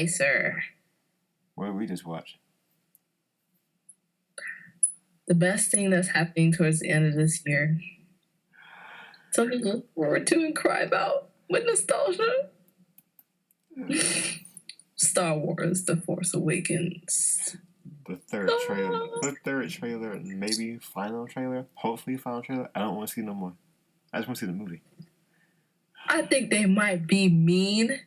Spicer. What did we just watch? The best thing that's happening towards the end of this year. Something to look forward to and cry about with nostalgia. Star Wars: The Force Awakens. The third trailer, and maybe final trailer. Hopefully, final trailer. I don't want to see no more. I just want to see the movie. I think they might be mean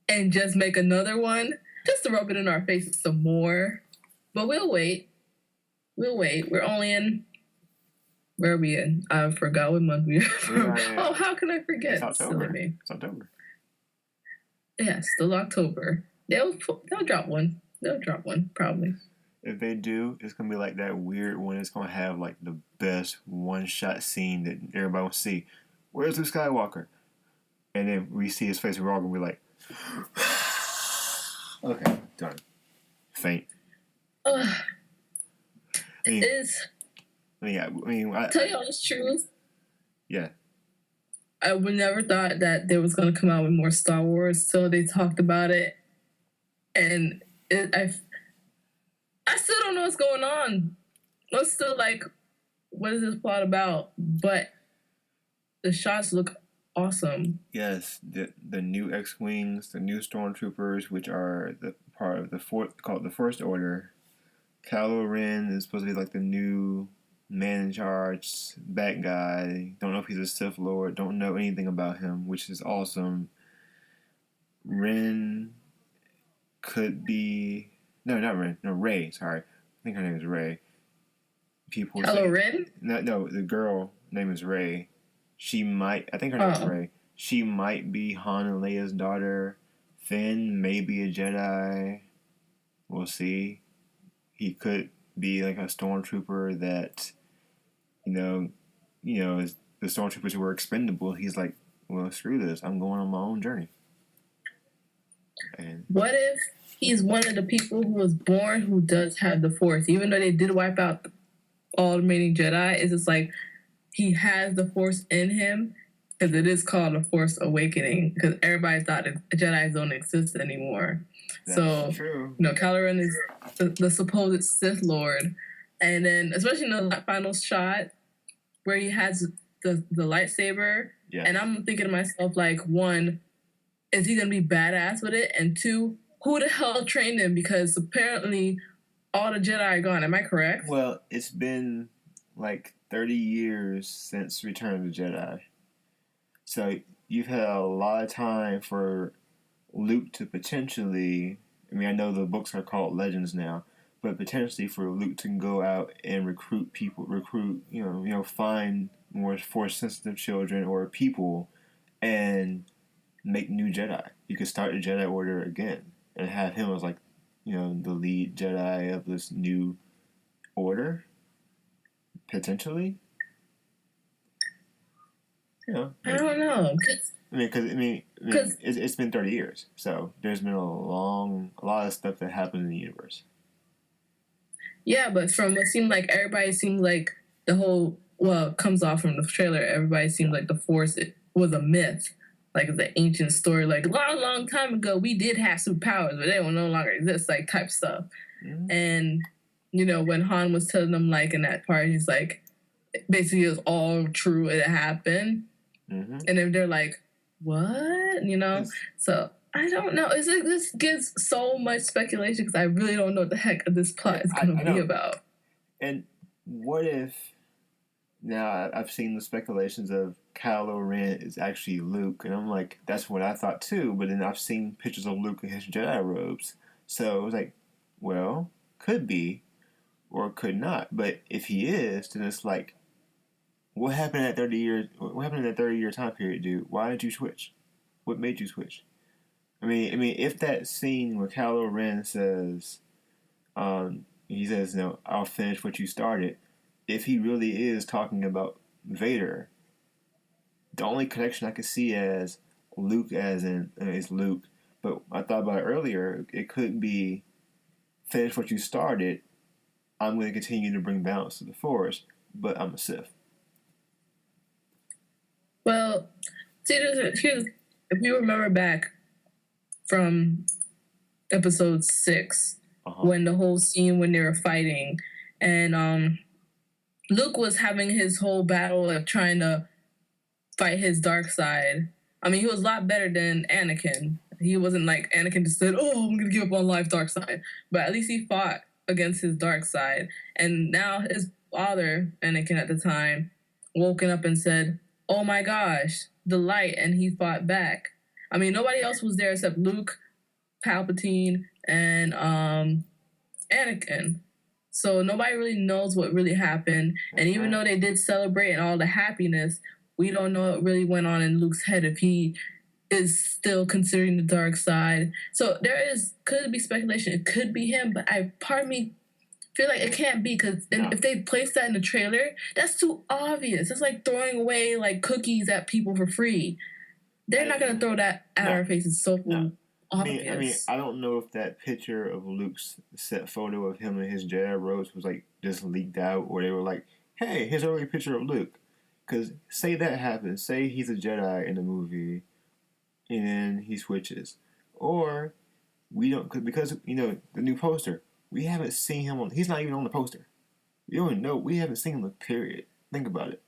and just make another one just to rub it in our faces some more. But we'll wait. We're only in. Where are we in? I forgot what month we are. Oh, how can I forget? It's October. It's October. Yeah, still October. They'll drop one. They'll drop one, probably. If they do, it's going to be like that weird one. It's going to have like the best one-shot scene that everybody will see. Where's Luke Skywalker? And then we see his face, we're all going to be like, okay, done. Faint. I tell you all the truth. Yeah. I would never thought that they was going to come out with more Star Wars till they talked about it. And I still don't know what's going on. I'm still like, what is this plot about? But the shots look awesome. Yes, the new X-Wings, the new Stormtroopers, which are the part of the called the First Order. Kylo Ren is supposed to be like the new man in charge, bad guy. Don't know if he's a Sith Lord. Don't know anything about him, which is awesome. Ren could be... No, not Ren. No, Rey. Sorry. I think her name is Rey. Kylo Ren? No, the girl name is Rey. She might... I think her name is Rey. She might be Han and Leia's daughter. Finn may be a Jedi. We'll see. He could be like a stormtrooper that, is the stormtroopers who were expendable. He's like, well, screw this. I'm going on my own journey. And what if he's one of the people who was born who does have the Force? Even though they did wipe out all the remaining Jedi, it's just like he has the Force in him, because it is called a Force Awakening, because everybody thought Jedi don't exist anymore. That's true. Kylo Ren is the supposed Sith Lord. And then, especially in the final shot where he has the lightsaber, and I'm thinking to myself, like, one, is he going to be badass with it? And two, who the hell trained him? Because apparently all the Jedi are gone. Am I correct? Well, it's been like 30 years since Return of the Jedi. So you've had a lot of time for Luke to potentially... I know the books are called Legends now, but potentially for Luke to go out and recruit, find more Force-sensitive children or people and make new Jedi. You could start the Jedi Order again and have him as like, the lead Jedi of this new order, potentially. I don't know. Because it's been 30 years, so there's been a lot of stuff that happened in the universe. Yeah, but from what seemed like, everybody seemed like the whole, it comes off from the trailer, everybody seemed like the Force was a myth. Like the ancient story, like long time ago, we did have superpowers, but they will no longer exist, like type stuff. Mm-hmm. And, when Han was telling them, like in that part, he's like, basically it was all true, it happened. Mm-hmm. And then they're like, what? So I don't know. This gives so much speculation because I really don't know what the heck this plot is going to be about. And what if... Now, I've seen the speculations of Kylo Ren is actually Luke, and I'm like, that's what I thought too, but then I've seen pictures of Luke in his Jedi robes. So it was like, well, could be, or could not. But if he is, then it's like, what happened in that 30 years? What happened in that 30-year time period, dude? Why did you switch? What made you switch? I mean, if that scene where Kylo Ren says, he says, I'll finish what you started. If he really is talking about Vader, the only connection I could see as Luke is Luke. But I thought about it earlier. It could be finish what you started. I'm going to continue to bring balance to the Force, but I'm a Sith. Well, see, if you remember back from Episode 6, when the whole scene when they were fighting, and Luke was having his whole battle of trying to fight his dark side. I mean, he was a lot better than Anakin. He wasn't like Anakin just said, "Oh, I'm gonna give up on life, dark side." But at least he fought against his dark side. And now his father, Anakin at the time, woken up and said, "Oh my gosh, the light," and he fought back. I mean, nobody else was there except Luke, Palpatine, and Anakin. So nobody really knows what really happened. And even though they did celebrate and all the happiness, we don't know what really went on in Luke's head if he is still considering the dark side. So could be speculation. It could be him, but part of me feel like it can't be, because if they place that in the trailer, that's too obvious. It's like throwing away like cookies at people for free. They're not gonna throw that at our faces. So obvious. I mean, I don't know if that picture of Luke's set photo of him and his Jedi robes was like just leaked out, or they were like, "Hey, here's an early picture of Luke." Because say that happens, say he's a Jedi in the movie, and then he switches, or we don't, because you know the new poster, we haven't seen him on. He's not even on the poster. We don't know. We haven't seen him. Period. Think about it.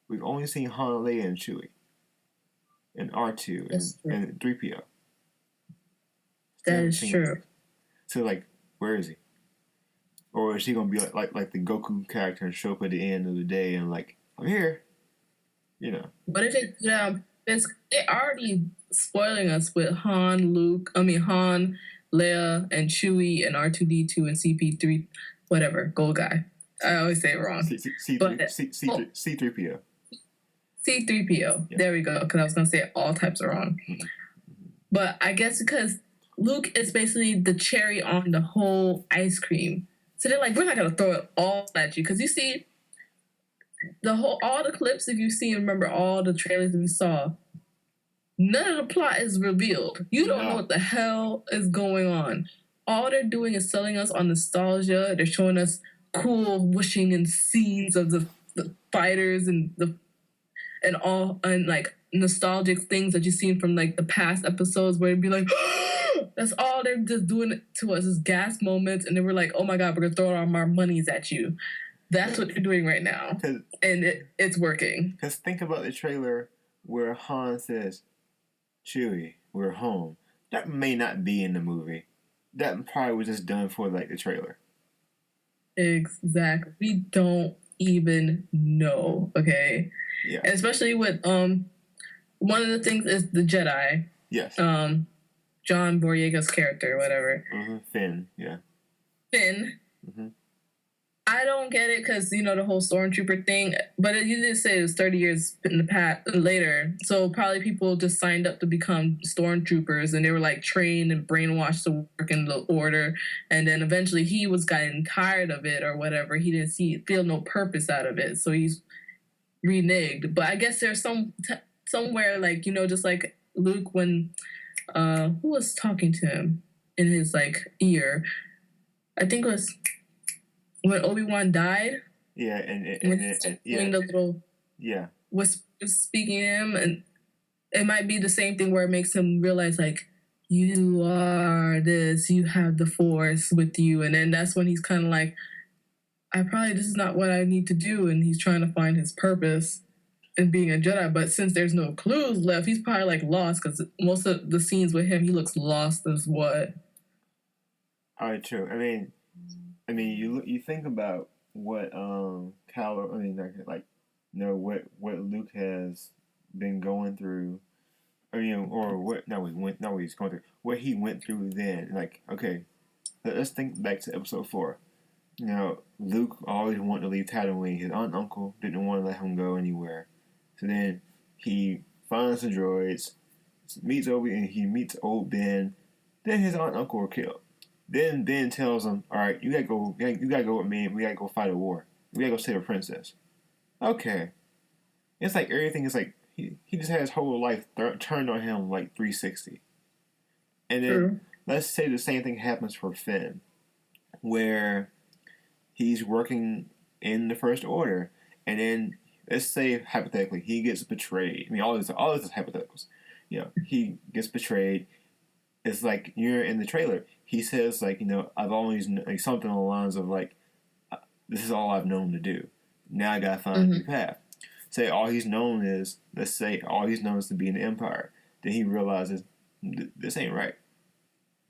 We've only seen Han, Leia, and Chewie, and R2 and 3PO. That is true. So like, where is he? Or is he gonna be like the Goku character and show up at the end of the day and like, I'm here? You know. But if it's they're already spoiling us with Han, Leia, and Chewie, and R2D2 and CP3, whatever, gold guy. I always say it wrong. C3PO. C3PO. Yeah. There we go. Because I was gonna say all types are wrong. But I guess because Luke is basically the cherry on the whole ice cream. So they're like, we're not gonna throw it all at you, because you see all the clips, if you see and remember all the trailers that we saw, none of the plot is revealed. You don't know what the hell is going on. All they're doing is selling us on nostalgia. They're showing us cool whooshing and scenes of the fighters and like nostalgic things that you've seen from like the past episodes, where it'd be like, that's all they're just doing to us is gas moments, and then we're like, oh my god, we're gonna throw all our monies at you. That's what they're doing right now, and it's working. Because think about the trailer where Han says, "Chewie, we're home." That may not be in the movie. That probably was just done for like the trailer. Exactly. We don't even know. Okay. Yeah. And especially with one of the things is the Jedi. Yes. John Boyega's character, whatever. Mm-hmm. Finn. Yeah. Finn. Mm-hmm. I don't get it, because you know the whole stormtrooper thing, but you did say it was 30 years in the past later, so probably people just signed up to become stormtroopers, and they were like trained and brainwashed to work in the order, and then eventually he was getting tired of it or whatever. He didn't feel no purpose out of it, so he's reneged. But I guess there's somewhere like, you know, just like Luke when who was talking to him in his like ear? I think it was when Obi-Wan died. Yeah, and doing the little whispers speaking to him, and it might be the same thing where it makes him realize like, you are this, you have the Force with you, and then that's when he's kind of like, this is not what I need to do, and he's trying to find his purpose in being a Jedi. But since there's no clues left, he's probably like lost, because most of the scenes with him, he looks lost as what. All right, true. I mean, you think about what what Luke has been going through. I mean, or what? He's going through what he went through then. Like, okay, let's think back to Episode 4. You know, Luke always wanted to leave Tatooine. His aunt and uncle didn't want to let him go anywhere. So then he finds the droids, meets Obi, and he meets old Ben. Then his aunt and uncle are killed. Then Ben tells him, "All right, you gotta go. You gotta go with me. We gotta go fight a war. We gotta go save a princess." Okay, it's like everything is like he just had his whole life turned on him like 360. And then let's say the same thing happens for Finn, where he's working in the First Order, and then let's say hypothetically he gets betrayed. I mean, all this is hypotheticals. You know, he gets betrayed. it's like you're in the trailer. He says like, I've always like something along the lines of like, this is all I've known to do. Now I gotta find a new path. Say all he's known is, let's say all he's known is to be in the Empire. Then he realizes this ain't right,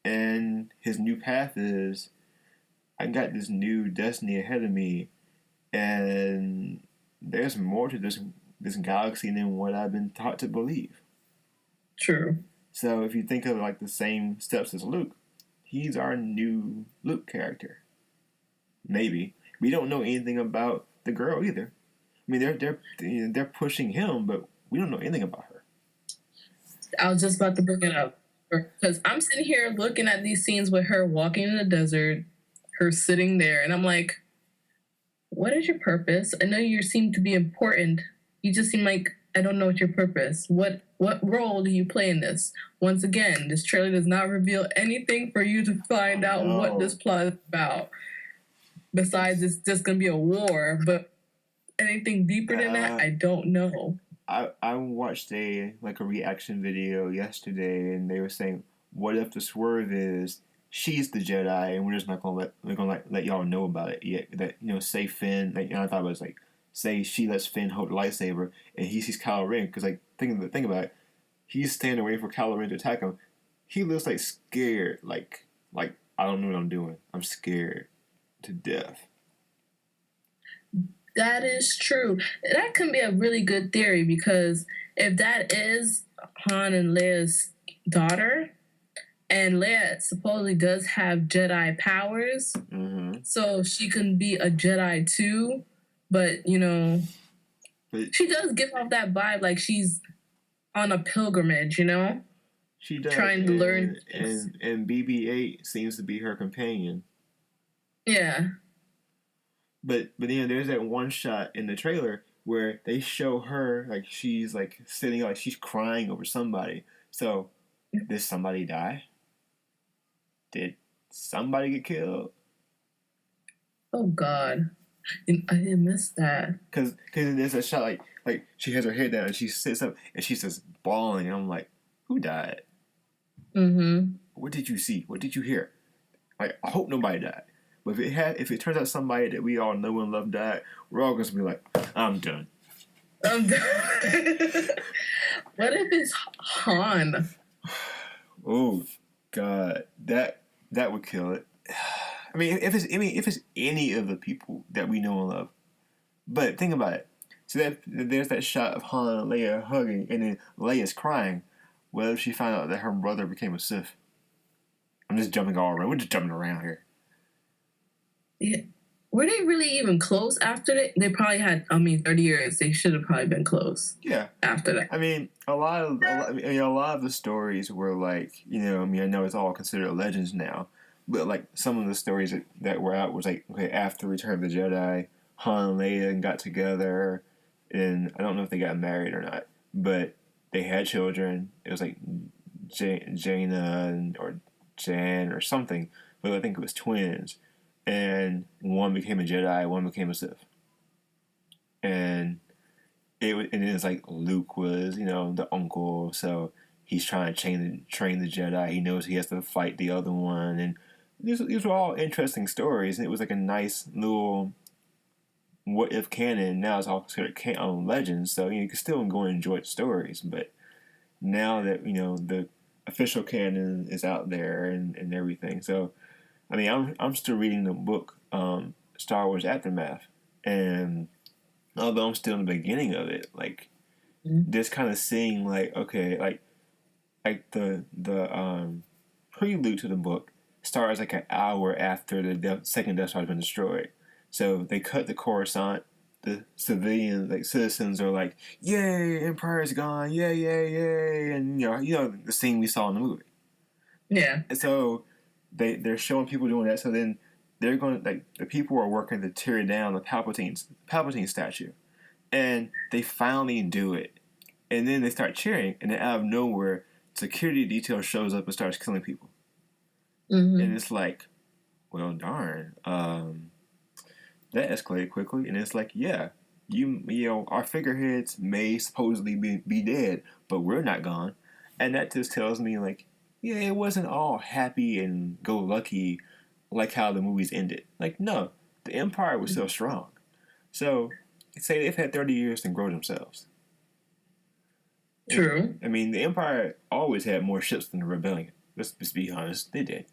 and his new path is, I got this new destiny ahead of me, and there's more to this galaxy than what I've been taught to believe. True. So if you think of like the same steps as Luke, he's our new Luke character. Maybe we don't know anything about the girl either. I mean, they're pushing him, but we don't know anything about her. I was just about to bring it up because I'm sitting here looking at these scenes with her walking in the desert, her sitting there, and I'm like, what is your purpose? I know you seem to be important. You just seem like, I don't know what your purpose. What role do you play in this? Once again, this trailer does not reveal anything for you to find out what this plot is about. Besides, it's just going to be a war, but anything deeper than that, I don't know. I watched a reaction video yesterday, and they were saying, what if the swerve is she's the Jedi, and we're just not gonna let y'all know about it yet? That say Finn, I thought it was like, say she lets Finn hold the lightsaber, and he sees Kylo Ren, because think about it, he's standing away for Kylo Ren to attack him. He looks like scared, like I don't know what I'm doing. I'm scared to death. That is true. That can be a really good theory, because if that is Han and Leia's daughter, and Leia supposedly does have Jedi powers, so she can be a Jedi too, but she does give off that vibe like she's on a pilgrimage, She does. Trying to learn. And BB-8 seems to be her companion. Yeah. But there's that one shot in the trailer where they show her like she's like sitting, like she's crying over somebody. So did somebody die? Did somebody get killed? Oh God, I didn't miss that. Because there's a shot like she has her head down and she sits up and she's just bawling, and I'm like, who died? What did you see? What did you hear? Like, I hope nobody died. But if it turns out somebody that we all know and love died, we're all going to be like, I'm done. I'm done. What if it's Han? Oh God, that would kill it. I mean, if it's any of the people that we know and love. But think about it. So there's that shot of Han and Leia hugging, and then Leia's crying. What if she found out that her brother became a Sith? I'm just jumping all around. We're just jumping around here. Yeah. Were they really even close after that? They probably had, 30 years. They should have probably been close. Yeah. After that. I mean, a lot of the stories were like, I know it's all considered legends now, but like some of the stories that were out was like, okay, after Return of the Jedi, Han and Leia got together, and I don't know if they got married or not, but they had children. It was like Jaina or Jan or something, but I think it was twins. And one became a Jedi, one became a Sith. And it was like Luke was, the uncle, so he's trying to train the Jedi. He knows he has to fight the other one, and these were all interesting stories. And it was like a nice little what if canon. Now it's all considered legends, so you can still go and enjoy the stories. But now that the official canon is out there and everything, so. I mean, I'm still reading the book, Star Wars Aftermath, and although I'm still in the beginning of it, like, just kind of seeing, like, okay, like the prelude to the book starts like an hour after the second Death Star has been destroyed. So they cut the Coruscant. The civilians, like citizens, are like, "Yay, Empire's gone! Yay, yay, yay!" And the scene we saw in the movie. Yeah. And so. They're showing people doing that, so then they're going the people are working to tear down the Palpatine statue, and they finally do it, and then they start cheering, and then out of nowhere, security detail shows up and starts killing people, and it's like, well, darn, that escalated quickly, and it's like, yeah, our figureheads may supposedly be dead, but we're not gone, and that just tells me like. yeah, it wasn't all happy and go lucky like how the movies ended. Like, no, the Empire was still strong. So, say they've had 30 years to grow themselves. True. I mean, the Empire always had more ships than the Rebellion. Let's be honest, they did.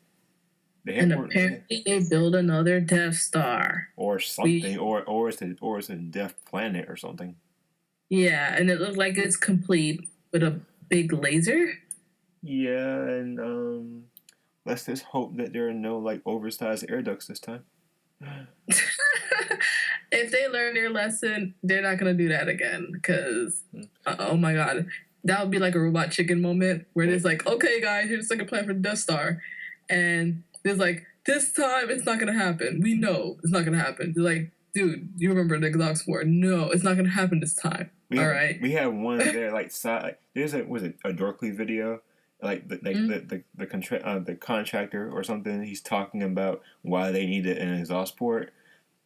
They had And more, apparently they build another Death Star. or something, or it's a death planet or something. Yeah, and it looks like it's complete with a big laser. Yeah, and let's just hope that there are no like oversized air ducts this time. If they learn their lesson, they're not gonna do that again. Because oh my god, that would be like a Robot Chicken moment where it's like, okay, guys, here's the second plan for the Death Star, and it's like, this time it's not gonna happen. We know it's not gonna happen. They're like, dude, you remember the Exox War? No, it's not gonna happen this time. We have one there like side. There's a Dorkly video. Like the contractor or something, he's talking about why they needed an exhaust port.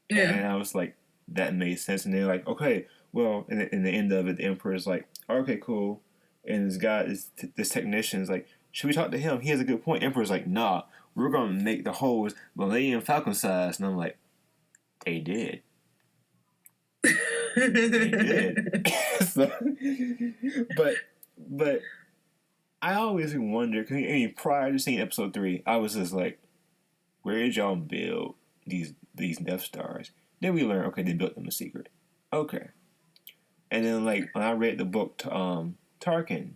Yeah. And I was like, that made sense. And they're like, okay, well, in the end of it, the Emperor's like, okay, cool. And this technician's like, should we talk to him? He has a good point. Emperor's like, nah, we're going to make the holes Millennium Falcon size. And I'm like, they did. They did. So, but I always wonder, because I mean, prior to seeing episode 3, I was just like, where did y'all build these Death Stars? Then we learn, okay, they built them in secret. Okay. And then, like, when I read the book to Tarkin,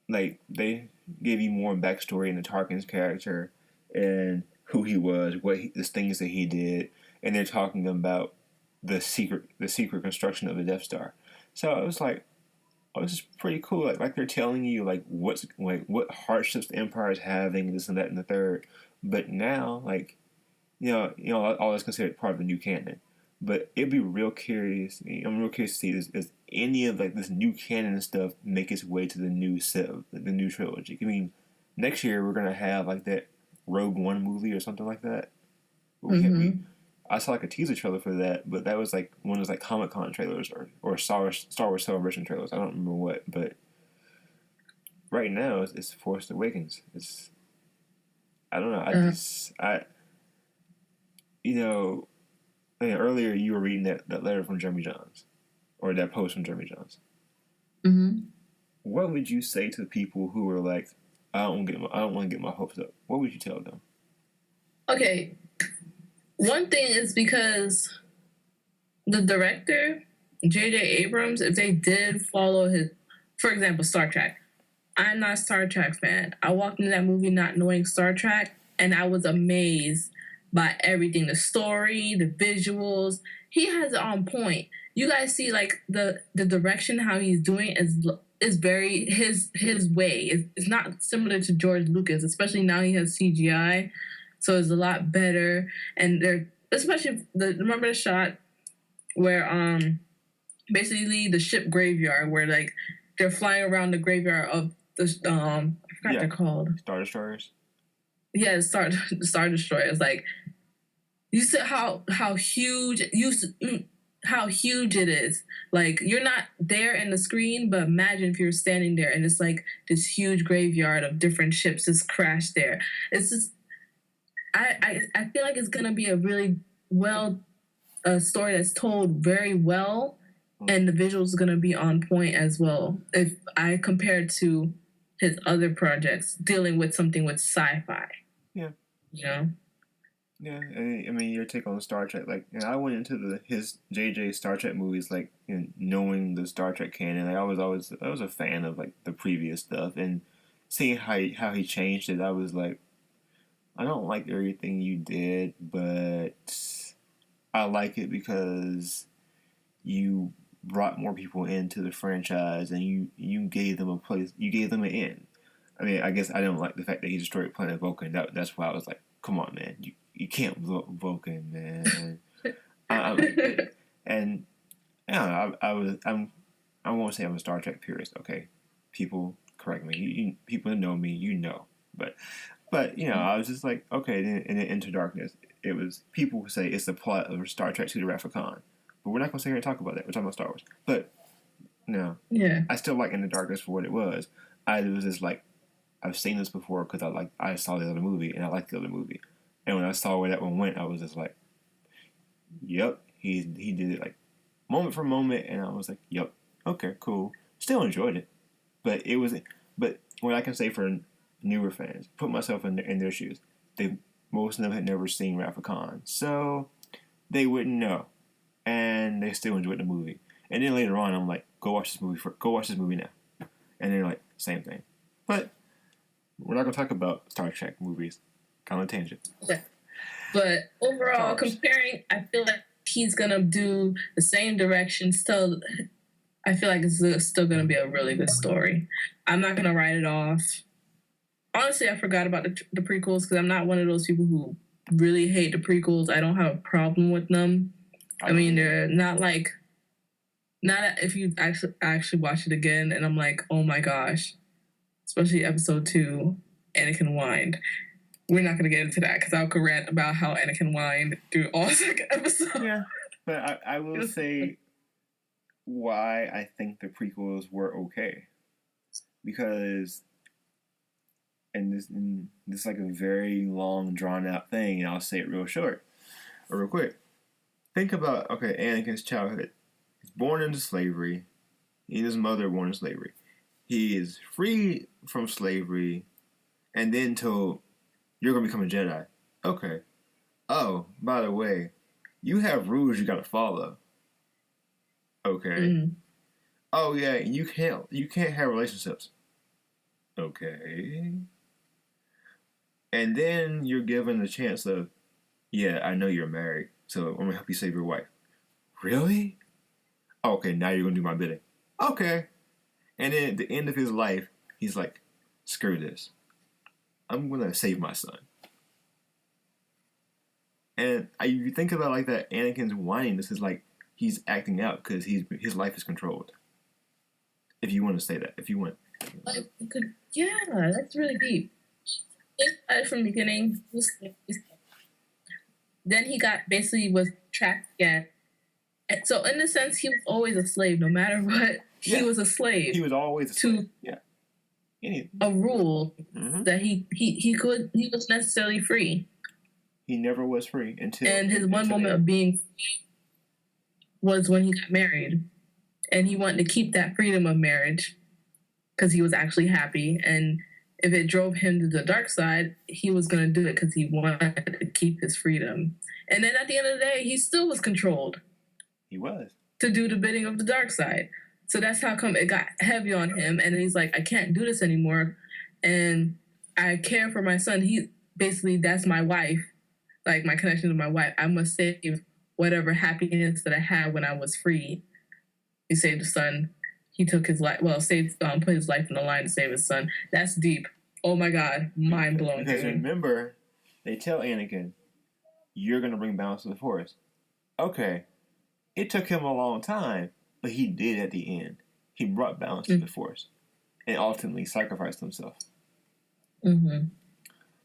like, they give you more backstory into Tarkin's character and who he was, the things that he did, and they're talking about the secret construction of the Death Star. So I was like, oh, this is pretty cool. Like they're telling you like what hardships the Empire is having, this and that and the third. But now, like, you know, all that's considered part of the new canon. But it'd be real curious. I'm real curious to see is any of like this new canon stuff make its way to the new the new trilogy. I mean, next year we're gonna have like that Rogue One movie or something like that. I saw like a teaser trailer for that, but that was like one of those like Comic-Con trailers or Star Wars Celebration trailers. I don't remember what, but right now it's Force Awakens. I don't know. I mean, earlier you were reading that letter from Jeremy Johns, or that post from Jeremy Johns. Mm-hmm. What would you say to people who are like, I don't want to get my hopes up? What would you tell them? Okay. One thing is because the director, J.J. Abrams, if they did follow his, for example, Star Trek. I'm not a Star Trek fan. I walked into that movie not knowing Star Trek, and I was amazed by everything. The story, the visuals. He has it on point. You guys see, like, the direction, how he's doing is very his way. It's not similar to George Lucas, especially now he has CGI. So it's a lot better, and they're especially remember the shot where basically the ship graveyard where like they're flying around the graveyard of the I forgot they're called Star Destroyers. Yeah, Star Destroyers. Like you said, how huge how huge it is. Like you're not there in the screen, but imagine if you're standing there and it's like this huge graveyard of different ships just crashed there. It's just. I feel like it's gonna be a really a story that's told very well, and the visuals are gonna be on point as well. If I compare it to his other projects dealing with something with sci-fi, yeah, you know, yeah. I mean, your take on Star Trek, like, I went into his JJ Star Trek movies, like, knowing the Star Trek canon. Like, I was a fan of like the previous stuff, and seeing how he changed it, I was like, I don't like everything you did, but I like it because you brought more people into the franchise and you gave them a place, you gave them an end. I mean, I guess I didn't like the fact that he destroyed planet Vulcan. That's why I was like, come on, man, you can't blow up Vulcan, man. And I don't know, I won't say I'm a Star Trek purist. Okay, people correct me. People know me, But I was just like, okay. And then Into Darkness, it was, people say it's the plot of Star Trek to the Wrath of Khan, but we're not gonna sit here and talk about that. We're talking about Star Wars. But no, yeah, I still like Into Darkness for what it was. I was just like, I've seen this before because I saw the other movie and I liked the other movie, and when I saw where that one went, I was just like, yep, he did it like moment for moment, and I was like, yep, okay, cool. Still enjoyed it, but what I can say for newer fans, put myself in their shoes, most of them had never seen Wrath of Khan, so they wouldn't know, and they still enjoyed the movie. And then later on, I'm like, go watch this movie now, and they're like, same thing. But we're not gonna talk about Star Trek movies. Kind of tangent. Okay. But overall, comparing, I feel like he's gonna do the same direction. Still, I feel like it's still gonna be a really good story. I'm not gonna write it off. Honestly, I forgot about the prequels because I'm not one of those people who really hate the prequels. I don't have a problem with them. I mean, they're not if you actually watch it again, and I'm like, oh my gosh, especially episode 2, Anakin whined. We're not going to get into that because I'll go rant about how Anakin whined through all second episode. Yeah, but I will say why I think the prequels were okay. Because, and this is like a very long, drawn-out thing, and I'll say it real short, or real quick. Think about, okay, Anakin's childhood. He's born into slavery. He and his mother were born into slavery. He is free from slavery, and then told, you're going to become a Jedi. Okay. Oh, by the way, you have rules you got to follow. Okay. Mm-hmm. Oh, yeah, you can't have relationships. Okay. And then you're given the chance of, yeah, I know you're married, so I'm going to help you save your wife. Really? Okay, now you're going to do my bidding. Okay. And then at the end of his life, he's like, screw this. I'm going to save my son. And you think about it like that, Anakin's whining. This is like he's acting out because his life is controlled. If you want to say that. If you want. Yeah, that's really deep. From the beginning, then he was trapped again. And so in a sense, he was always a slave. No matter what, he was a slave. He was always a slave. Yeah. A rule that he was necessarily free. He never was free until. And his one moment of being free was when he got married, and he wanted to keep that freedom of marriage because he was actually happy. And if it drove him to the dark side, he was going to do it because he wanted to keep his freedom. And then at the end of the day, he still was controlled. He was to do the bidding of the dark side. So that's how come it got heavy on him. And he's like, I can't do this anymore. And I care for my son. That's my wife. Like, my connection to my wife. I must save whatever happiness that I had when I was free. He saved his son. He took his life, put his life in the line to save his son. That's deep. Oh my God. Mind blown. Because remember, they tell Anakin, you're going to bring balance to the Force. Okay. It took him a long time, but he did at the end. He brought balance to the Force and ultimately sacrificed himself. Mm-hmm.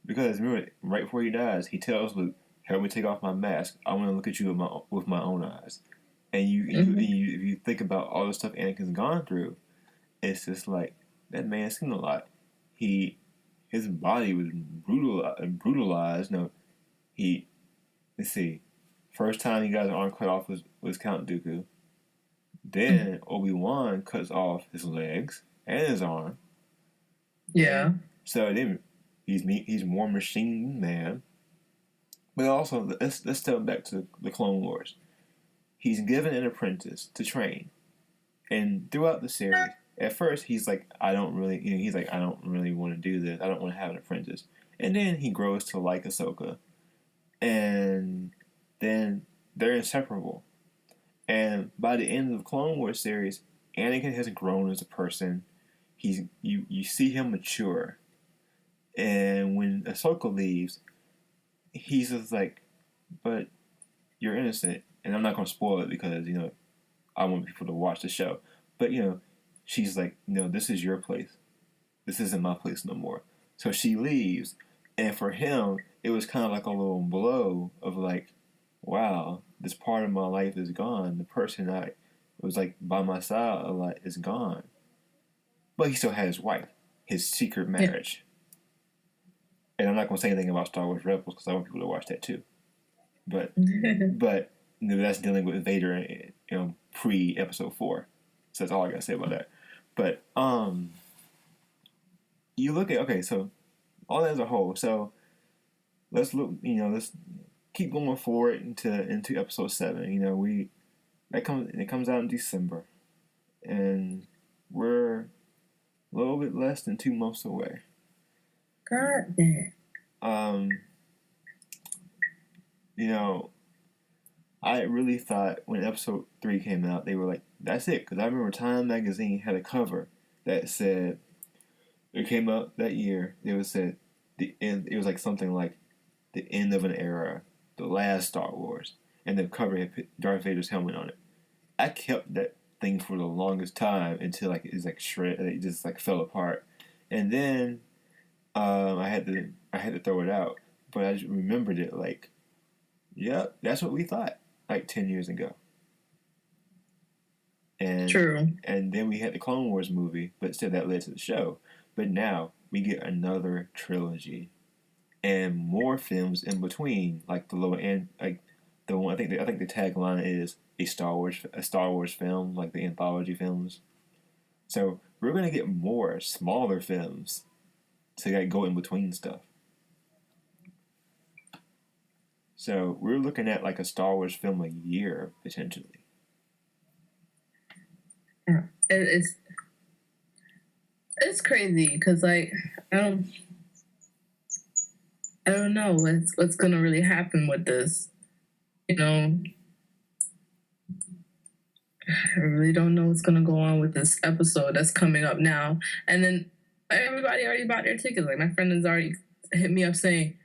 Because remember, right before he dies, he tells Luke, help me take off my mask. I want to look at you with my own eyes. And if you think about all the stuff Anakin's gone through, it's just like, that man's seen a lot. His body was brutalized. No, let's see. First time he got his arm cut off was Count Dooku. Then Obi-Wan cuts off his legs and his arm. Yeah. So then he's more machine man. But also, let's step back to the Clone Wars. He's given an apprentice to train, and throughout the series, at first he's like, I don't really want to do this. I don't want to have an apprentice. And then he grows to like Ahsoka, and then they're inseparable. And by the end of the Clone Wars series, Anakin has grown as a person. You see him mature. And when Ahsoka leaves, he's just like, but you're innocent. And I'm not going to spoil it because, I want people to watch the show. But, she's like, this is your place. This isn't my place no more. So she leaves. And for him, it was kind of like a little blow of like, wow, this part of my life is gone. The person I was like by my side a lot is gone. But he still had his wife, his secret marriage. And I'm not going to say anything about Star Wars Rebels because I want people to watch that too. But that's dealing with Vader, pre Episode 4. So that's all I got to say about that. But you look at so all that as a whole. So let's look. Let's keep going forward into Episode 7. It comes out in December, and we're a little bit less than 2 months away. God damn. I really thought when Episode 3 came out, they were like, that's it. Because I remember Time Magazine had a cover that said, it came out that year, it said, the end, it was like something like, the end of an era, the last Star Wars. And the cover had Darth Vader's helmet on it. I kept that thing for the longest time until it shredded, it just fell apart. And then I had to throw it out. But I just remembered it yep, that's what we thought 10 years ago. And True. And then we had the Clone Wars movie, but still that led to the show. But now we get another trilogy and more films in between, the lower end, the one I think the tagline is a Star Wars film, like the anthology films. So we're gonna get more smaller films to go in between stuff. So we're looking at a Star Wars film a year potentially. It's crazy because I don't know what's gonna really happen with this. I really don't know what's gonna go on with this episode that's coming up now. And then everybody already bought their tickets. My friend has already hit me up saying,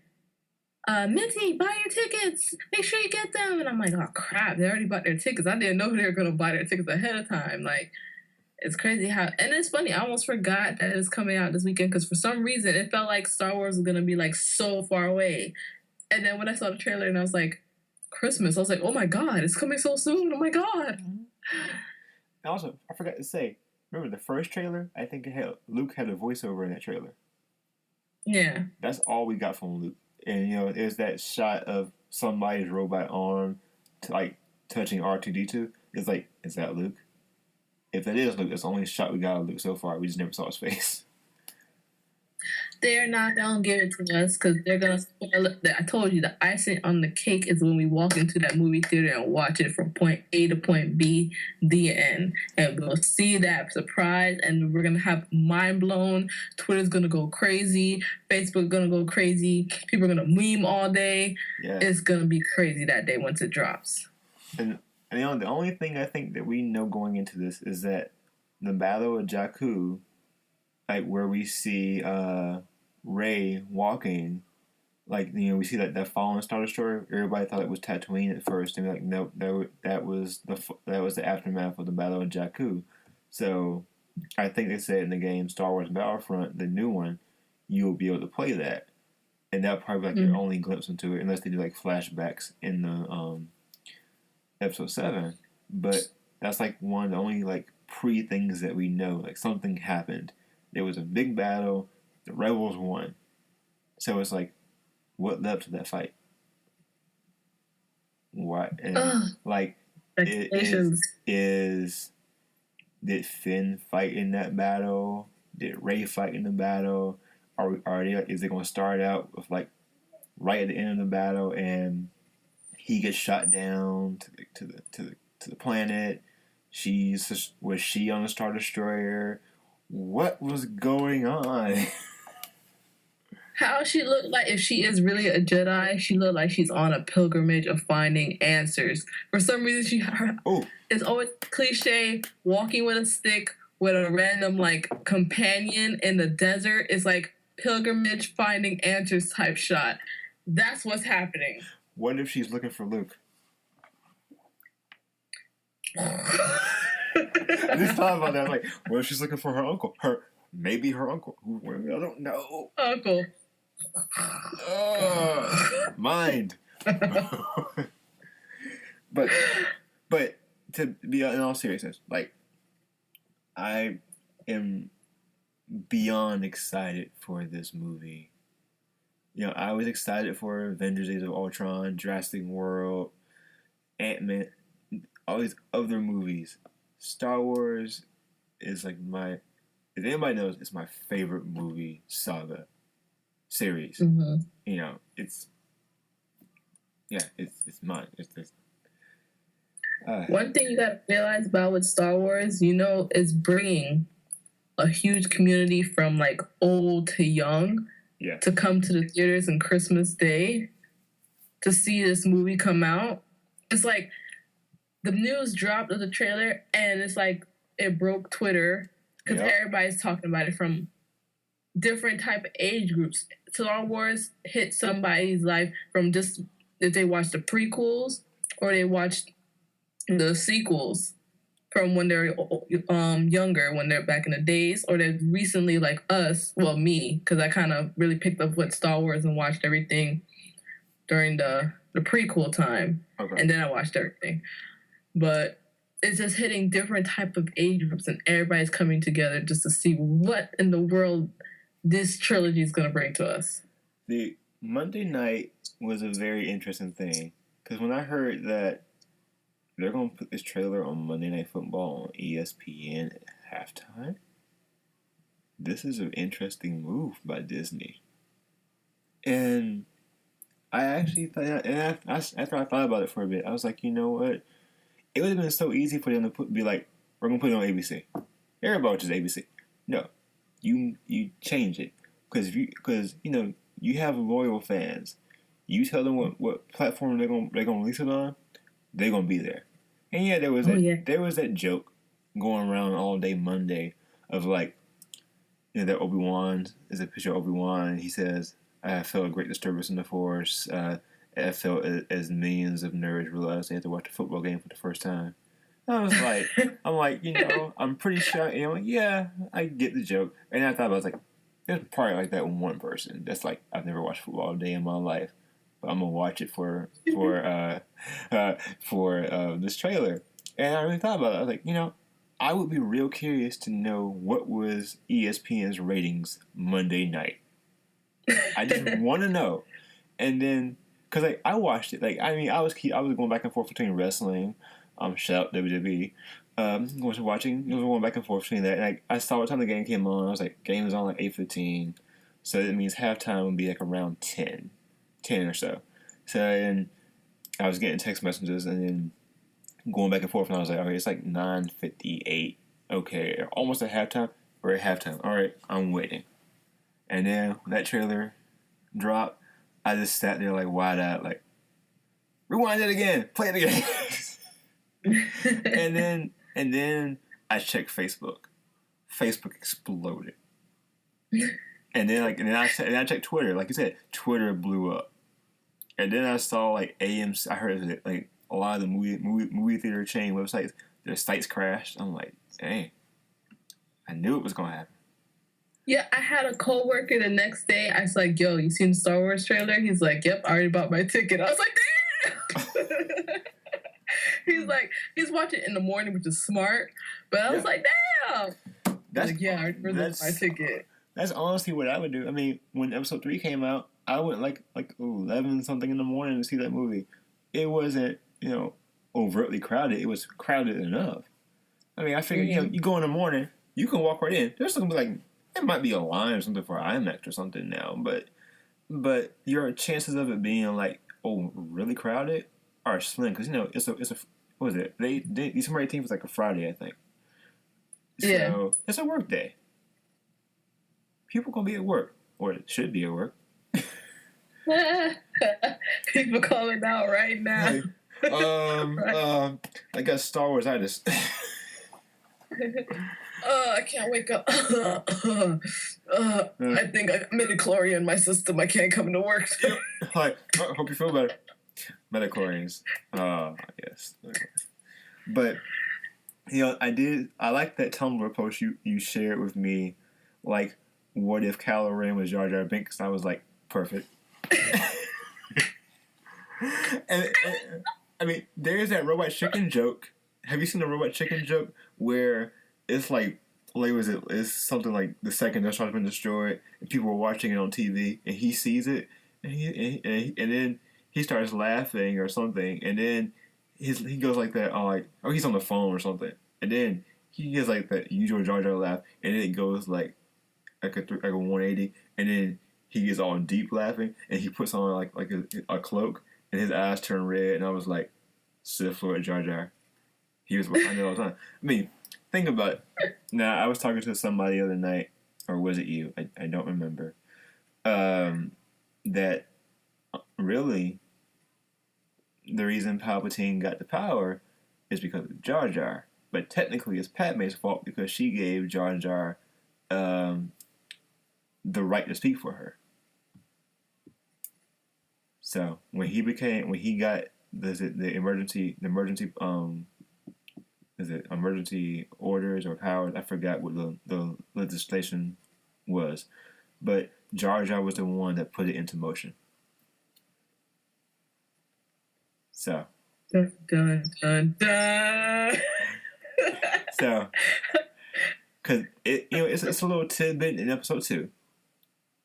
Minty, buy your tickets. Make sure you get them. And I'm like, oh crap, they already bought their tickets. I didn't know they were gonna buy their tickets ahead of time. It's crazy how, and it's funny, I almost forgot that it's coming out this weekend because for some reason it felt like Star Wars was gonna be so far away. And then when I saw the trailer and I was like, Christmas, I was like, oh my god, it's coming so soon. Oh my god. And also, I forgot to say, remember the first trailer? I think Luke had a voiceover in that trailer. Yeah. That's all we got from Luke. And there's that shot of somebody's robot arm touching R2D2. It's is that Luke? If it is Luke, that's the only shot we got of Luke so far. We just never saw his face. They're not gonna give it to us because they're gonna spoil it. I told you the icing on the cake is when we walk into that movie theater and watch it from point A to point B, the end, and we'll see that surprise, and we're gonna have mind blown. Twitter's gonna go crazy. Facebook gonna go crazy. People are gonna meme all day. Yeah. It's gonna be crazy that day once it drops. And the only thing I think that we know going into this is that the Battle of Jakku, where we see Rey walking, we see that fallen Star Destroyer. Everybody thought it was Tatooine at first, and no, that was the aftermath of the Battle of Jakku. So I think they said in the game Star Wars Battlefront, the new one, you'll be able to play that, and that'll probably be your only glimpse into it, unless they do flashbacks in the Episode 7. But that's one of the only pre things that we know. Something happened. There was a big battle. The rebels won. So it's what led up to that fight? What? And did Finn fight in that battle? Did Rey fight in the battle? Is it going to start out with right at the end of the battle and he gets shot down to the planet? Was she on the Star Destroyer? What was going on? How she looked if she is really a Jedi, she looked like she's on a pilgrimage of finding answers. For some reason, it's always cliche, walking with a stick with a random companion in the desert. It's pilgrimage finding answers type shot. That's what's happening. What if she's looking for Luke? I just thought about that. What if she's looking for her uncle? Maybe her uncle. I don't know. Uncle. Mind. but to be in all seriousness, I am beyond excited for this movie. I was excited for Avengers: Age of Ultron, Jurassic World, Ant-Man, all these other movies. Star Wars is like if anybody knows, it's my favorite movie saga series. Mm-hmm. It's mine. It's One thing you gotta realize about with Star Wars, is bringing a huge community from like old to young to come to the theaters on Christmas Day to see this movie come out. It's like the news dropped of the trailer and it's like it broke Twitter because everybody's talking about it from different type of age groups. Star Wars hit somebody's life from just if they watched the prequels or they watched the sequels from when they're younger, when they're back in the days, or they're recently like us, well, me, because I kind of really picked up with Star Wars and watched everything during the prequel time, and then I watched everything. But it's just hitting different type of age groups, and everybody's coming together just to see what in the world this trilogy is going to bring to us. The Monday night was a very interesting thing, because when I heard that they're going to put this trailer on Monday Night Football on ESPN at halftime, this is an interesting move by Disney. And I actually thought, and after I thought about it for a bit, I was like, you know what? It would have been so easy for them to be like, we're going to put it on ABC. Everybody watches ABC. No. You change it. Because you have loyal fans. You tell them what platform they're gonna release it on, they're gonna be there. And there was that joke going around all day Monday of like, that Obi-Wan is a picture of Obi-Wan. He says, "I felt a great disturbance in the Force. I felt as millions of nerds realized they had to watch a football game for the first time." I was like, I'm pretty sure, I get the joke. And I thought, I was like, there's probably like that one person that's like, I've never watched football a day in my life, but I'm gonna watch it for this trailer. And I really thought about it. I was like, I would be real curious to know what was ESPN's ratings Monday night. I just want to know. And then, because I watched it, I was going back and forth between wrestling. Shout out WWE. Was going back and forth between that. And I saw what time the game came on. I was like, game is on like 8:15, so that means halftime would be like around 10 or so. So then I was getting text messages and then going back and forth, and I was like, okay, it's like 9:58. Okay, almost at halftime. We're at halftime. All right, I'm waiting. And then when that trailer dropped, I just sat there like wide-eyed, like, rewind it again, play it again. and then I checked Facebook. Facebook exploded. And then I checked Twitter. Like you said, Twitter blew up. And then I saw like AMC. I heard that like a lot of the movie theater chain websites, their sites crashed. I'm like, dang, I knew it was gonna happen. Yeah, I had a coworker the next day. I was like, "Yo, you seen the Star Wars trailer?" He's like, "Yep, I already bought my ticket." I was like, "Damn." He's like, he's watching it in the morning, which is smart. But I was like, damn. That's like, yeah, I reserved my ticket. That's honestly what I would do. I mean, when episode 3 came out, I went like 11 something in the morning to see that movie. It wasn't, overtly crowded. It was crowded enough. I mean, I figured, you go in the morning, you can walk right in. There's something like, there might be a line or something for IMAX or something now, but your chances of it being like, really crowded are slim, because it's a what was it? December 18th was like a Friday, I think. So it's a work day. People gonna be at work, or should be at work. People calling out right now. I got Star Wars itis. I can't wake up. I think I got midichlorian in my system. I can't come to work. Hope you feel better. Midichlorians. Yes. But, I like that Tumblr post you shared with me, like, what if Kylo Ren was Jar Jar Binks? And I was like, perfect. and I mean, there's that Robot Chicken joke. Have you seen the Robot Chicken joke where it's like it's something like the second Death Star's been destroyed and people are watching it on TV and he sees it and then he starts laughing or something, and then he goes like that, he's on the phone or something, and then he gets like that usual Jar Jar laugh, and then it goes like a 180, and then he gets all deep laughing, and he puts on like a cloak, and his eyes turn red, and I was like, Sith Lord Jar Jar. He was behind it all the time. I mean, think about it. Now, I was talking to somebody the other night, or was it you? I don't remember. That really the reason Palpatine got the power is because of Jar Jar. But technically, it's Padme's fault because she gave Jar Jar the right to speak for her. So when he got the emergency emergency orders or powers? I forgot what the legislation was, but Jar Jar was the one that put it into motion. So. Dun dun dun dun. So, because it's a little tidbit in episode 2,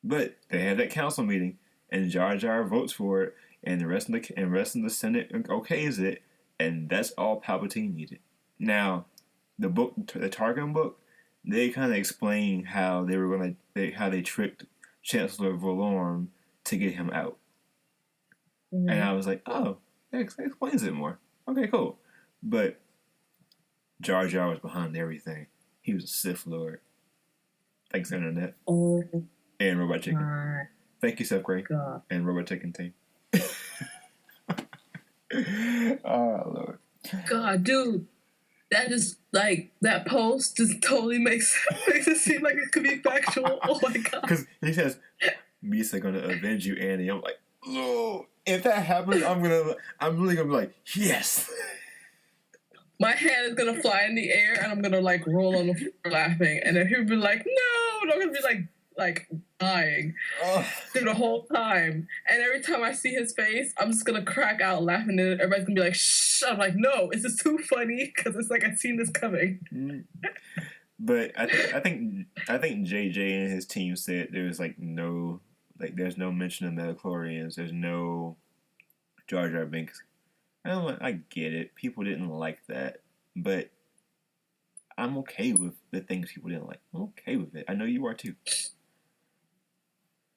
but they have that council meeting, and Jar Jar votes for it, and the rest of the Senate okays it, and that's all Palpatine needed. Now, the Tarkin book, they kind of explain how they tricked Chancellor Valorum to get him out, and I was like, oh, that explains it more. Okay, cool, but Jar Jar was behind everything. He was a Sith Lord. Thanks, Internet. Oh. And Robot Chicken. My Thank you, Seth Gray. God. And Robot Chicken team. Oh, Lord. God, dude. That just, like, that post just totally makes it seem like it could be factual. Oh, my God. Because he says, Misa gonna avenge you, Annie. I'm like, oh, if that happens, I'm really gonna be like, yes. My hand is gonna fly in the air, and I'm gonna like roll on the floor laughing, and then he'll be like, "No!" And I'm gonna be like dying through the whole time. And every time I see his face, I'm just gonna crack out laughing, and everybody's gonna be like, "Shh!" I'm like, "No, it's just too funny because it's like I've seen this coming." But I think JJ and his team said there's there's no mention of midichlorians. There's no Jar Jar Binks. I get it. People didn't like that, but I'm okay with the things people didn't like. I'm okay with it. I know you are too.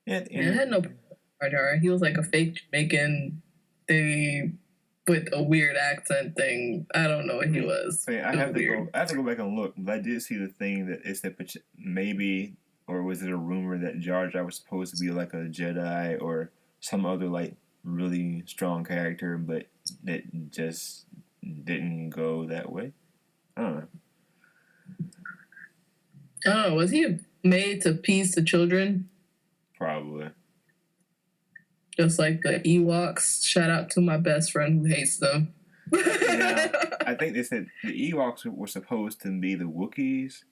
And I had no Jar Jar. He was like a fake Jamaican thing with a weird accent thing. I don't know what he was. I have to go back and look, but I did see the thing that it said maybe, or was it a rumor that Jar Jar was supposed to be like a Jedi or some other like really strong character, but it just didn't go that way. I don't know. Oh, was he made to appease the children? Probably. Just like the Ewoks. Shout out to my best friend who hates them. Now, I think they said the Ewoks were supposed to be the Wookiees,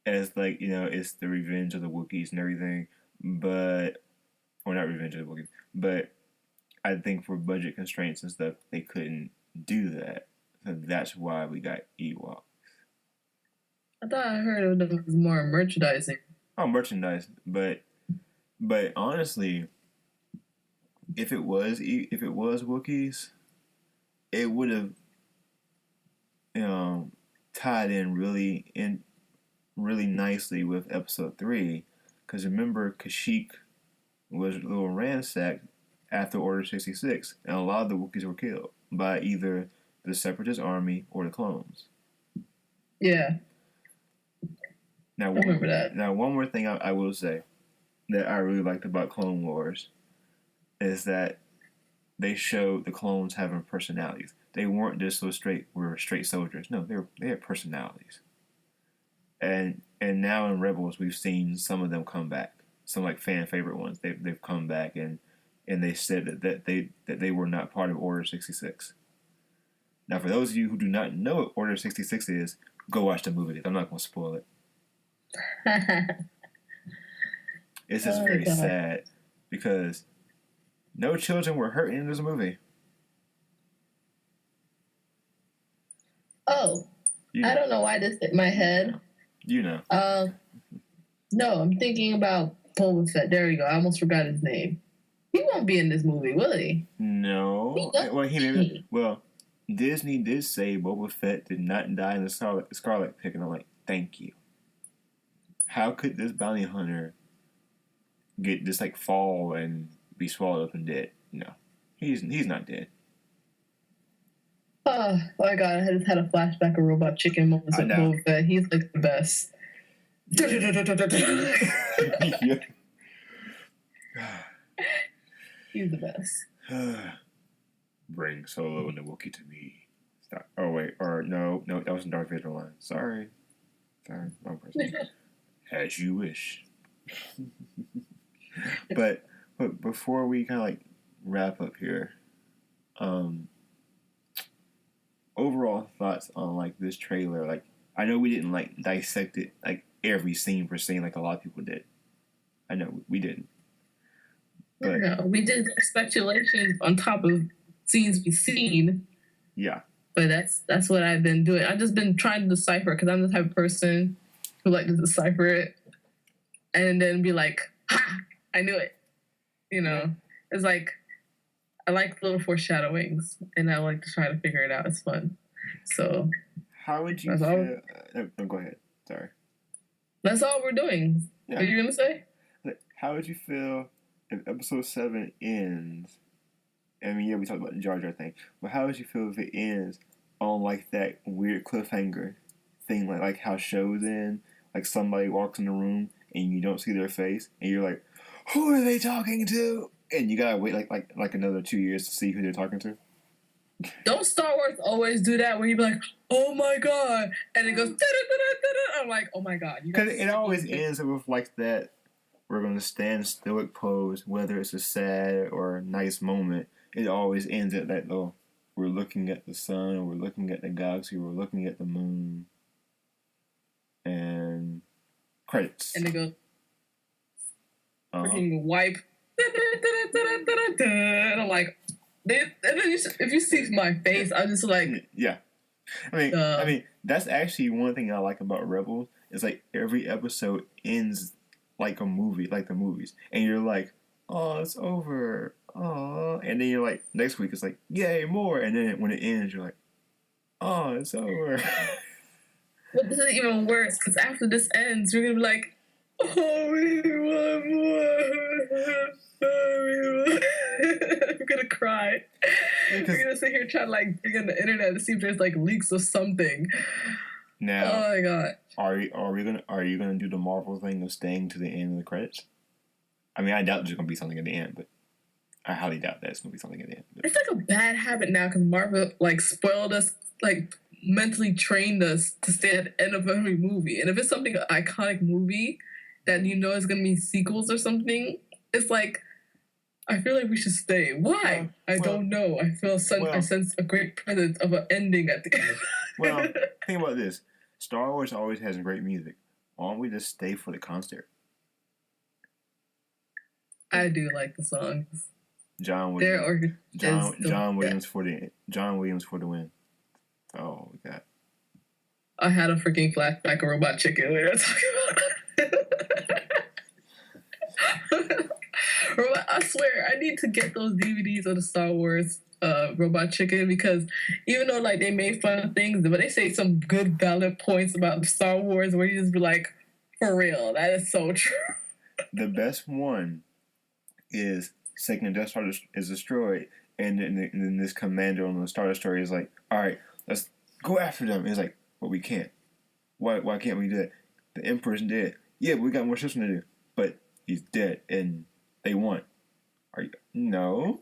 as like, it's the revenge of the Wookiees and everything, or not revenge of the Wookiees, but I think for budget constraints and stuff, they couldn't do that. So that's why we got Ewoks. I thought I heard it was more merchandising. Oh, merchandise, but honestly, if it was Wookiees, it would have tied in really nicely with episode 3, because remember Kashyyyk was a little ransacked after Order 66, and a lot of the Wookiees were killed by either the Separatist army or the clones. Yeah. Now, I remember that. Now, one more thing I will say that I really liked about Clone Wars is that they showed the clones having personalities. They weren't just straight soldiers. No, they had personalities. And now in Rebels, we've seen some of them come back. Some like fan favorite ones. They've come back and they said that they were not part of Order 66. Now, for those of you who do not know what Order 66 is, go watch the movie. I'm not going to spoil it. It's just very sad because no children were hurt in this movie. Oh, I don't know why this hit my head. No, I'm thinking about Boba Fett. There you go. I almost forgot his name. He won't be in this movie, will he? No. Well, Disney did say Boba Fett did not die in the Scarlet Pit, and I'm like, thank you. How could this bounty hunter get just like fall and be swallowed up and dead? No, he's not dead. Oh my god, I just had a flashback of Robot Chicken moments with Boba Fett. He's like the best. Yeah. He's the best. Bring Solo and the Wookiee to me. Stop. Oh wait, or no, that wasn't Darth Vader line. Sorry, wrong person. As you wish. but before we kind of like wrap up here, overall thoughts on like this trailer. Like, I know we didn't like dissect it like every scene per scene like a lot of people did. I know we didn't. But, no, we did speculation on top of scenes we've seen. Yeah. But that's what I've been doing. I've just been trying to decipher because I'm the type of person who like to decipher it and then be like, ha! I knew it. You know? It's like, I like little foreshadowings and I like to try to figure it out. It's fun. So. How would you feel? No, go ahead. Sorry. That's all we're doing. Yeah. What are you going to say? How would you feel if episode 7 ends? I mean, yeah, we talked about the Jar Jar thing, but how would you feel if it ends on like that weird cliffhanger thing, like how shows end, like somebody walks in the room and you don't see their face, and you're like, who are they talking to? And you gotta wait like another 2 years to see who they're talking to. Don't Star Wars always do that where you be like, oh my god, and it goes da-da-da-da-da-da. I'm like, oh my god. Because it always ends with like that, we're gonna stand stoic pose, whether it's a sad or a nice moment. It always ends at that though. We're looking at the sun, or we're looking at the galaxy, or we're looking at the moon, and credits. And they go, freaking wipe. And I'm like, and then if you see my face, I'm just like, yeah. I mean, that's actually one thing I like about Rebels. Is like every episode ends like a movie, like the movies, and you're like, oh, it's over. Oh, and then you're like, next week it's like, yay, more, and then when it ends, you're like, oh, it's over. But this is even worse because after this ends, you're gonna be like, oh, we want more. I'm gonna cry. We're gonna sit here trying to like dig on the internet to see if there's like leaks of something. Now, oh my god, are you gonna do the Marvel thing of staying to the end of the credits? I mean, I doubt there's gonna be something at the end, but I highly doubt that it's gonna be something at the end. But. It's like a bad habit now because Marvel like spoiled us, like mentally trained us to stay at the end of every movie, and if it's something an iconic movie that you know is gonna be sequels or something, it's like. I feel like we should stay. Why? I don't know. I feel I sense a great presence of an ending at the end. Well, think about this. Star Wars always has great music. Why don't we just stay for the concert? I do like the songs. John Williams for the win. Oh, we got. I had a freaking flashback of Robot Chicken we were talking about. I swear, I need to get those DVDs of the Star Wars Robot Chicken because even though like they made fun of things, but they say some good valid points about Star Wars where you just be like, for real, that is so true. The best one is second Death Star is destroyed, and then this commander on the Star Destroyer is like, all right, let's go after them. And it's like, well, we can't. Why can't we do that? The Emperor's dead. Yeah, but we got more ships to do. But he's dead, and they won. No.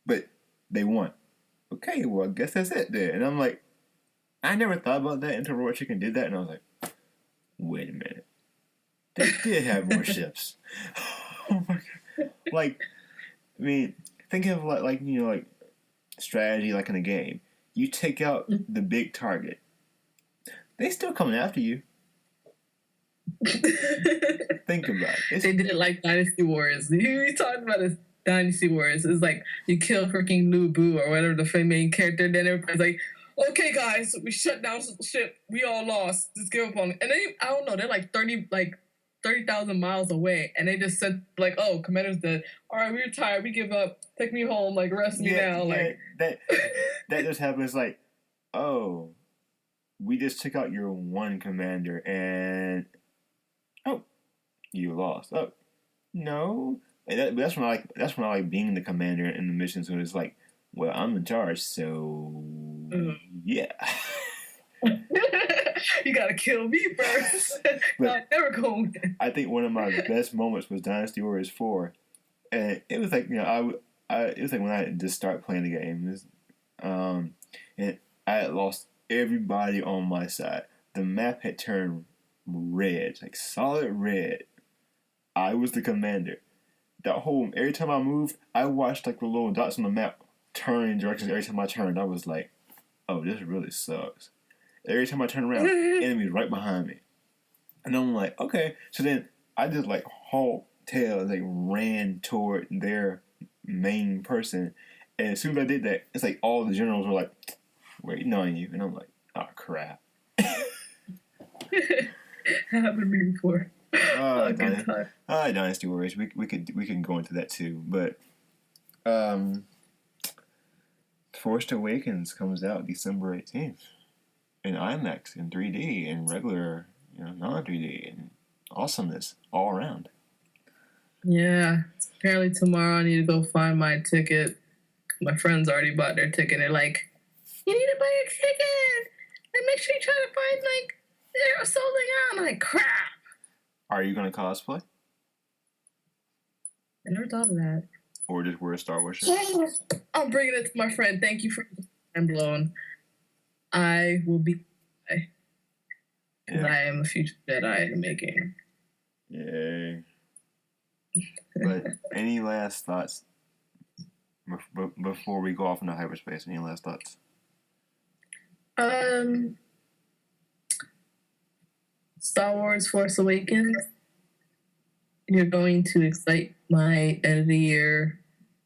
But they won. Okay, well, I guess that's it then. And I'm like, I never thought about that until Robot Chicken did that, and I was like, wait a minute. They did have more ships. Oh my god. Like, I mean, think of like strategy like in a game. You take out the big target. They still coming after you. Think about it. They did it like Dynasty Wars. We talked about this Dynasty Wars. It's like you kill freaking Lu Bu or whatever the main character. Then everybody's like, okay, guys, we shut down the ship. We all lost. Just give up on it. And then I don't know. They're like 30 30,000 miles away, and they just said, like, oh, Commander's dead. All right, we're tired. We give up. Take me home. Like, arrest me now. Like that just happens. Like, oh, we just took out your one commander, and oh, you lost. Oh, no. And that's when I like being the commander in the missions when it's like, well, I'm in charge, so yeah. You gotta kill me first. I'm never going. I think one of my best moments was Dynasty Warriors 4, and it was like, you know, it was like when I just started playing the game, and I had lost everybody on my side. The map had turned red, like solid red. I was the commander. Every time I moved, I watched like the little dots on the map turn directions every time I turned. I was like, oh, this really sucks. Every time I turn around, enemies right behind me. And I'm like, okay. So then I just like halt tail, like ran toward their main person. And as soon as I did that, it's like all the generals were like, waiting on you. And I'm like, oh, crap. Happened to me before. Dynasty Warriors. We can go into that too, but Force Awakens comes out December 18th in IMAX, in 3D, in regular, non 3D, and awesomeness all around. Yeah, apparently tomorrow I need to go find my ticket. My friends already bought their ticket. They're like, you need to buy your ticket, and make sure you try to find like they're sold out. I'm like, crap. Are you going to cosplay? I never thought of that. Or just wear a Star Wars shirt? I'm bringing it to my friend. Thank you for mind blown. I will be. Because I am a future Jedi in the making. Yay. But any last thoughts before we go off into hyperspace? Any last thoughts? Star Wars Force Awakens. You're going to excite my end of the year.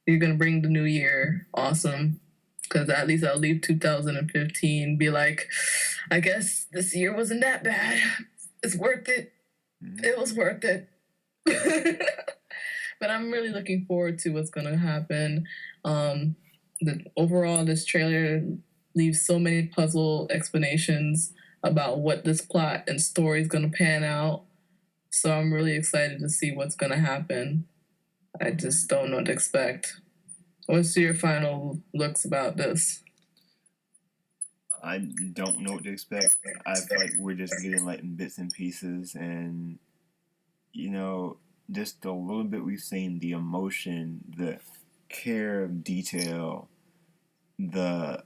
You're going to bring the new year. Awesome. Because at least I'll leave 2015 be like, I guess this year wasn't that bad. It's worth it. Mm-hmm. It was worth it. But I'm really looking forward to what's going to happen. Overall, this trailer leaves so many puzzle explanations about what this plot and story is going to pan out. So I'm really excited to see what's going to happen. I just don't know what to expect. What's your final looks about this? I don't know what to expect. I feel like we're just getting like bits and pieces, and just a little bit we've seen, the emotion, the care of detail, the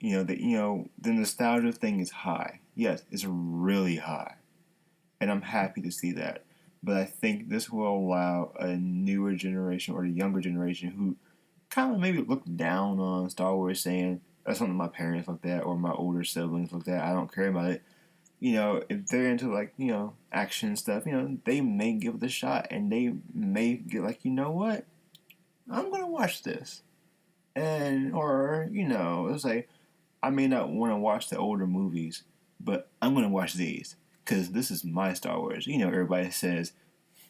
the nostalgia thing is high. Yes, it's really high, and I'm happy to see that. But I think this will allow a newer generation or the younger generation who kind of maybe look down on Star Wars, saying that's something my parents looked at or my older siblings looked at. I don't care about it. If they're into like action stuff, they may give it a shot, and they may get like, you know what, I'm gonna watch this, or it's like I may not want to watch the older movies, but I'm gonna watch these. Because this is my Star Wars. Everybody says,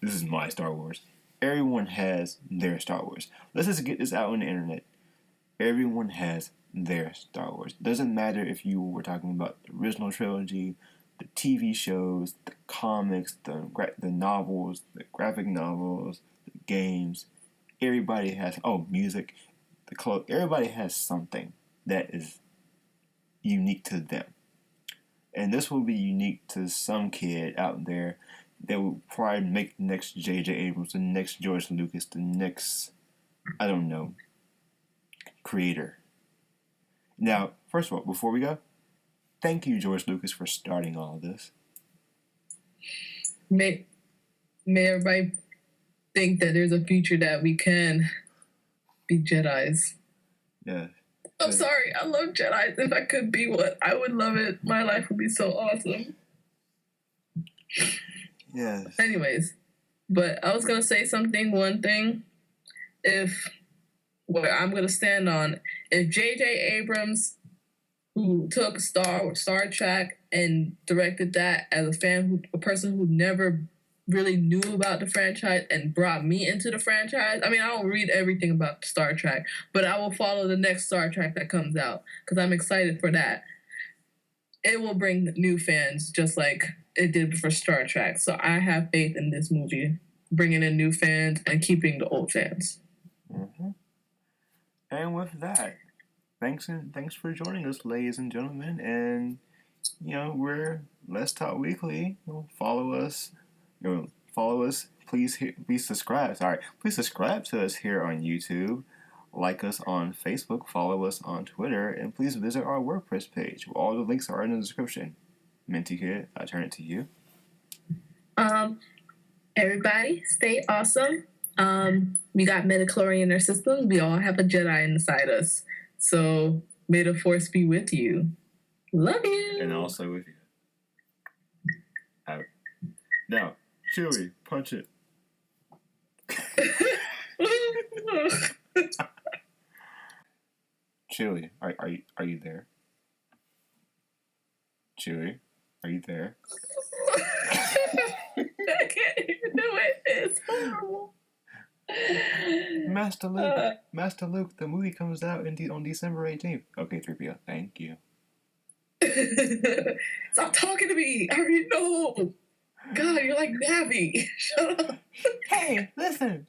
this is my Star Wars. Everyone has their Star Wars. Let's just get this out on the internet. Everyone has their Star Wars. Doesn't matter if you were talking about the original trilogy, the TV shows, the comics, the novels, the graphic novels, the games. Everybody has, music, the clothes. Everybody has something that is unique to them. And this will be unique to some kid out there that will probably make the next J.J. Abrams, the next George Lucas, the next, I don't know, creator. Now, first of all, before we go, thank you, George Lucas, for starting all of this. May everybody think that there's a future that we can be Jedis. Yeah. I'm sorry, I love Jedi. If I could be one, I would love it. My life would be so awesome. Yes. Anyways, but I was going to say one thing. What I'm going to stand on, if J.J. Abrams who took Star Trek and directed that as a person who never really knew about the franchise and brought me into the franchise. I mean, I don't read everything about Star Trek, but I will follow the next Star Trek that comes out because I'm excited for that. It will bring new fans just like it did for Star Trek. So I have faith in this movie bringing in new fans and keeping the old fans. Mm-hmm. And with that, thanks for joining us, ladies and gentlemen. And we're Let's Talk Weekly. Follow us. Please subscribe. Please subscribe to us here on YouTube. Like us on Facebook. Follow us on Twitter. And please visit our WordPress page. All the links are in the description. Mintykid, I turn it to you. Everybody, stay awesome. We got midichlorian in our system. We all have a Jedi inside us. So may the Force be with you. Love you. And also with you. Out. Now, Chewie, punch it. Chewie, are you there? Chewie, are you there? I can't even do it. It's horrible. Master Luke, the movie comes out on December 18th. Okay, 3PO, thank you. Stop talking to me. I already know. God, you're like Navi. Shut up. Hey, listen.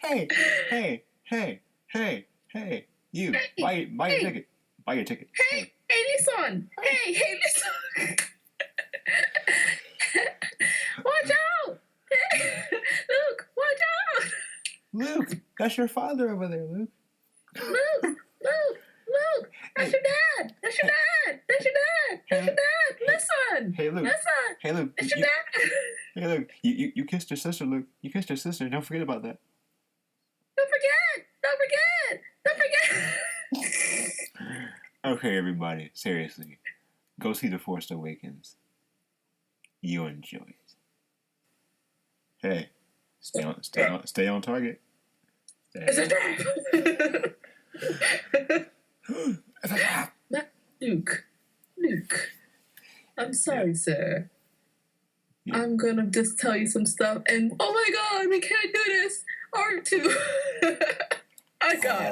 Hey, you. Buy your ticket. Buy your ticket. Hey, Nissan. Hey, Nissan. Watch out. Luke, watch out. Luke, that's your father over there, Luke. Luke. That's your dad. That's your dad. Listen. Hey, Luke. Listen. Hey, Luke. That's your dad. Hey, Luke. You kissed your sister, Luke. You kissed your sister. Don't forget about that. Don't forget. Okay, everybody. Seriously. Go see The Force Awakens. You enjoy it. Hey. Stay on target. It's a trap. It's a trap. Luke. I'm sorry, sir. Yeah. I'm gonna just tell you some stuff, and oh my God, we can't do this. R2. I got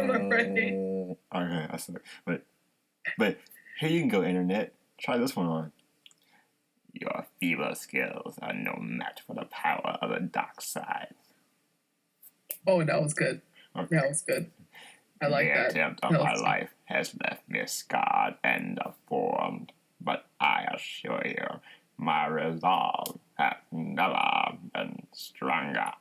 my friend. Okay, I said it. But here you can go, internet. Try this one on. Your feeble skills are no match for the power of the dark side. Oh, that was good. Okay. That was good. I like the that. The attempt of my life has left me scarred and deformed, but I assure you, my resolve has never been stronger.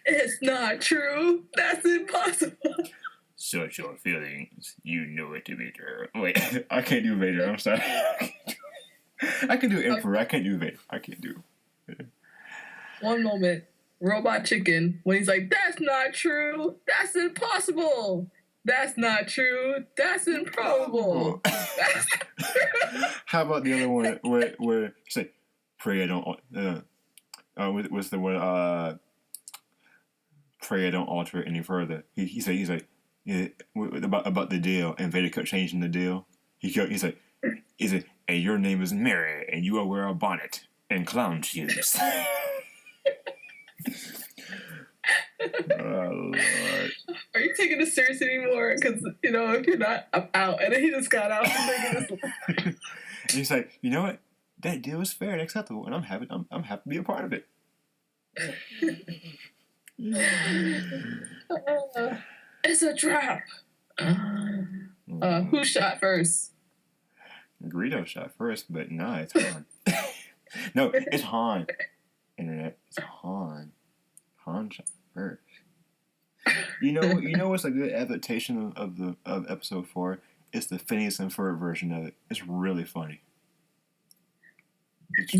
It's not true. That's impossible. Such your feelings, you know it to be true. Wait, I can't do Vader. I'm sorry. I can do Emperor. I can't do Vader. I can't do. One moment. Robot Chicken, when he's like, that's not true. That's impossible. That's not true. That's improbable. How about the other one where you say, pray I don't, what's the one, pray I don't alter it any further. He's like, yeah, about the deal, and Vader kept changing the deal. He's like, and your name is Mary, and you will wear a bonnet and clown shoes. Oh, Lord. Are you taking this serious anymore? Because, if you're not, I'm out. And then he just got out. And he's like, you know what? That deal is fair and acceptable, and I'm happy to be a part of it. It's a trap. Who shot first? Greedo shot first, but nah, it's Han. No, it's Han. Internet, it's Han. Han shot first. You know what's a good adaptation of episode 4? It's the Phineas and Ferb version of it. It's really funny. It's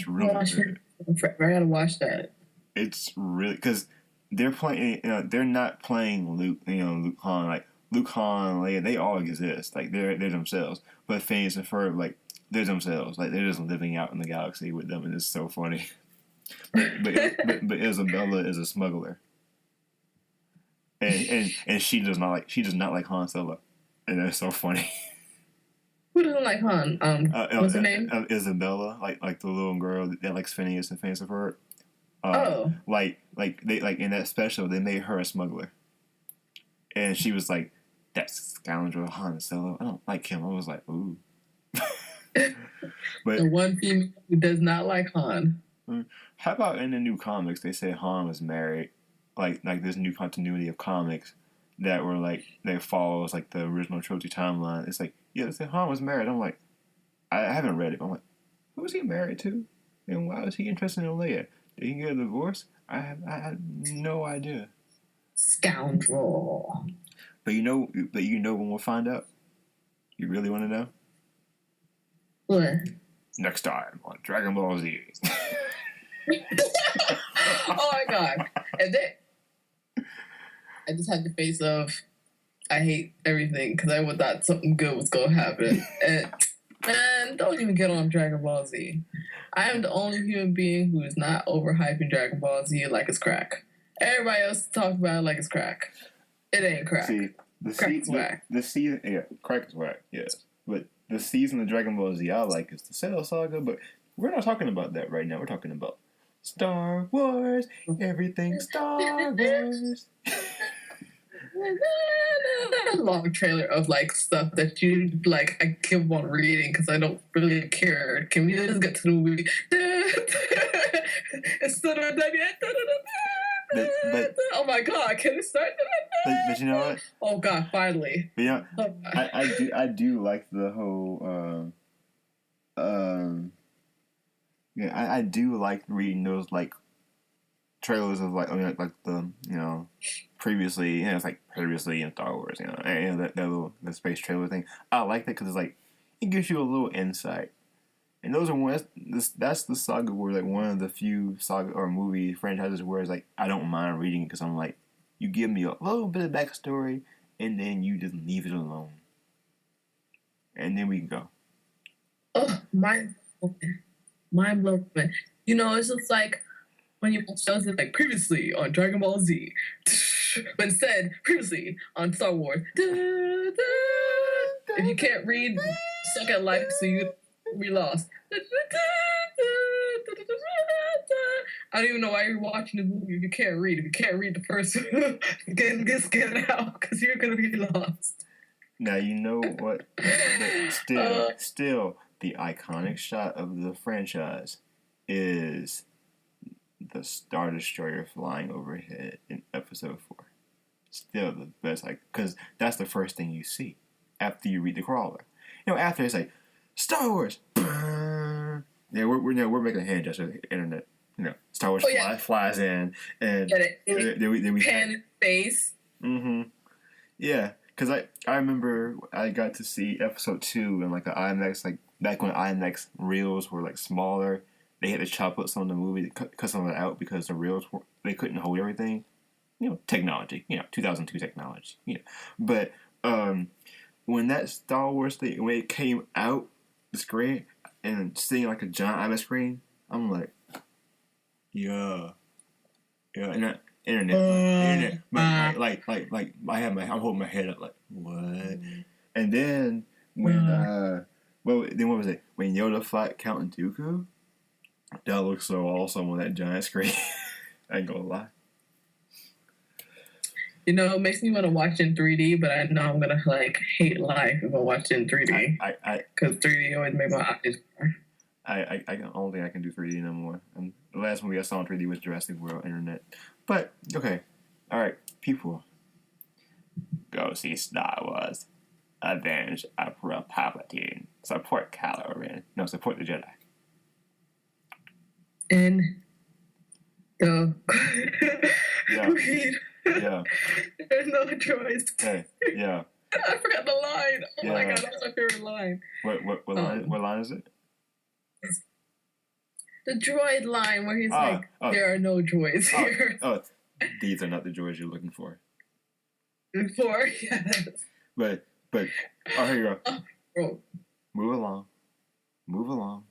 really good. I gotta watch that. It's really because they're playing. They're not playing Luke. Luke Han, like Luke Han, Leia. They all exist. Like they're themselves. But Phineas and Ferb, like they're themselves. Like they're just living out in the galaxy with them, and it's so funny. But Isabella is a smuggler. and she does not like Han Solo, and that's so funny. Who doesn't like Han? What's her name? Isabella, like the little girl that likes Phineas and Phineas Ferb. Oh, like they like in that special they made her a smuggler, and she was like, "That scoundrel Han Solo, I don't like him." I was like, "Ooh." But the one female who does not like Han. how about in the new comics they say Han was married, like this new continuity of comics that were like that follows like the original trilogy timeline. It's like, yeah, they say Han was married. I'm like, I haven't read it, but I'm like, who was he married to, and why was he interested in Leia? Did he get a divorce? I had no idea. Scoundrel. But you know when we'll find out. You really want to know? What? Next time on Dragon Ball Z. Oh my god! And then I just had the face of I hate everything because I thought something good was gonna happen. And man, don't even get on Dragon Ball Z. I am the only human being who is not overhyping Dragon Ball Z like it's crack. Everybody else talks about it like it's crack. It ain't crack. See, crack is whack. The season, yeah, crack is whack, yes. But the season of Dragon Ball Z I like is the Cell Saga, but we're not talking about that right now. We're talking about Star Wars, everything Star Wars. Long trailer of like stuff that you like. I keep on reading because I don't really care. Can we just get to the movie? Instead of that yet. Oh my god! Can it start? But you know what? Oh god! Finally. But you know, I do like the whole. Yeah, I do like reading those like trailers of like like the previously it's like previously in Star Wars and that little the space trailer thing. I like that because it's like it gives you a little insight. And those are that's the saga where like one of the few saga or movie franchises where it's like I don't mind reading it because I'm like you give me a little bit of backstory and then you just leave it alone, and then we can go. Oh, mind blowing. You know, it's just like when you watch shows it's like previously on Dragon Ball Z, but instead previously on Star Wars. If you can't read, suck at life, so you be lost. I don't even know why you're watching the movie if you can't read. If you can't read the first one, get it out because you're gonna be lost. Now you know what? Still, the iconic shot of the franchise is the Star Destroyer flying overhead in Episode 4. Still the best, like, because that's the first thing you see after you read the crawler. After it's like Star Wars. Yeah, we're making a hand gesture to the internet. Star Wars flies in, and then we pan in face. Mm-hmm. Yeah, because I remember I got to see Episode 2 in like an IMAX, like back when IMAX reels were like smaller. They had to chop up some of the movie, cut some of it out because the reels they couldn't hold everything. Technology. 2002 technology. But when that Star Wars thing when it came out the screen and seeing like a giant IMAX screen, I'm like, yeah, and that internet, like I'm holding my head up like what? And then when what was it? When Yoda fought Count Dooku, that looks so awesome on that giant screen. I ain't gonna lie. It makes me want to watch in 3D, but I know I'm gonna like hate life if I watch it in 3D. Because 3D always made my eyes burn. I don't think I can do 3D no more. And the last movie I saw in 3D was Jurassic World Internet. But okay, all right, people, go see Star Wars. Avenge Emperor Palpatine. Support Kylo Ren. No, support the Jedi. And the Yeah. There's no droids. Hey, yeah. I forgot the line. Oh my god, that's my favorite line. What line is it? The droid line where he's there are no droids here. These are not the droids you're looking for. Before, yes. But here you go. Bro. Move along.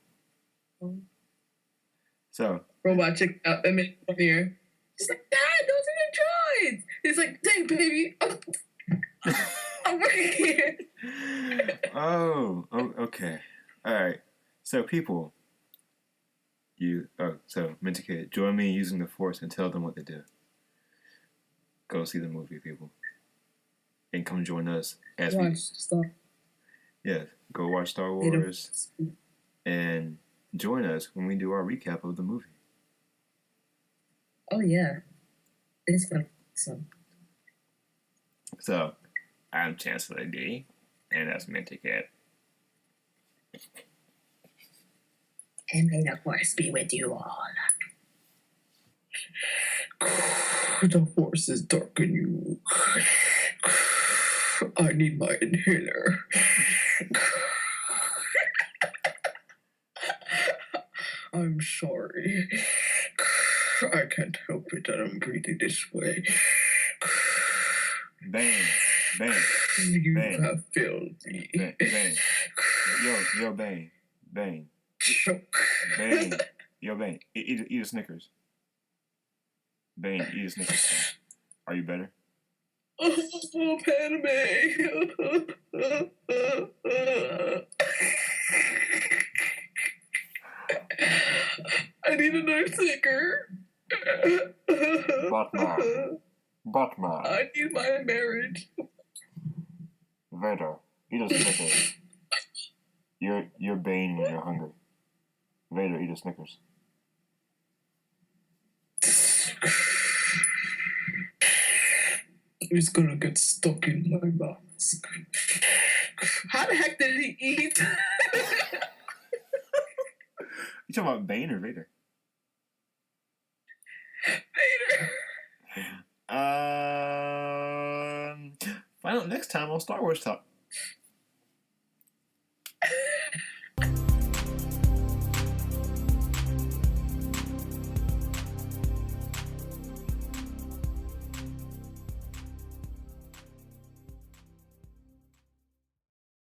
So robot chick image from here. She's like, Dad, those are the droids. He's like, dang, baby. I'm right here. Oh, okay. All right. So, people, so Mintykid, join me using the Force and tell them what to do. Go see the movie, people, and come join us as Watch stuff. Yes, go watch Star Wars and join us when we do our recap of the movie. Oh yeah, it's gonna be awesome. So, I'm Chancellor D, and that's Mintykid. And may the Force be with you all. The Force is dark in you. I need my inhaler. I'm sorry. I can't help it that I'm breathing this way. Bang, bang. You bang. have failed me. Bang, bang. Yo, bang, bang. Choke. Bang. Yo, bang. Eat a Snickers. Bang, eat a Snickers. Bang. Are you better? Oh, Padme. I need another Snicker. Batman. I need my marriage. Vader, eat a Snickers. You're Bane when you're hungry. Vader, eat a Snickers. It's gonna get stuck in my mask. How the heck did he eat? You talking about Bane or Vader? Vader. Find out next time on Star Wars Talk.